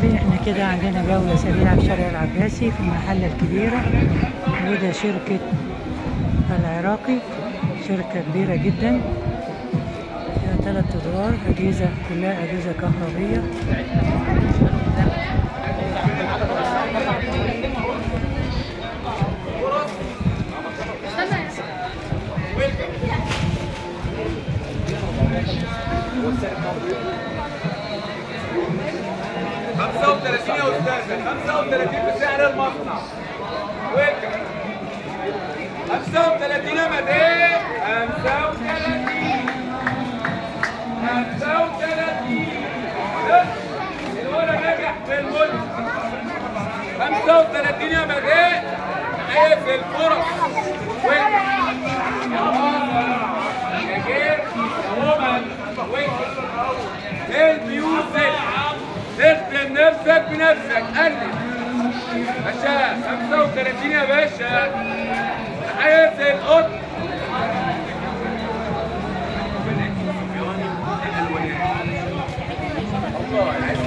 حبايبي، احنا كده عندنا جولة سريعة في شارع العباسي في المحلة الكبيرة، وده شركة العراقي، شركة كبيرة جدا فيها 3 أدوار، أجهزة كلها أجهزة كهربية. خمسة 35 يا أستاذة، 35 بسعر المصنع. 35 يا مدام، 35 الأولى نجح في الملك. 35 يا مدام، تحية في الفرص. يا جير يا ومن البيوت تخدم نفسك بنفسك. قلب باشا 35 يا باشا، تحية زي القط. الله عايز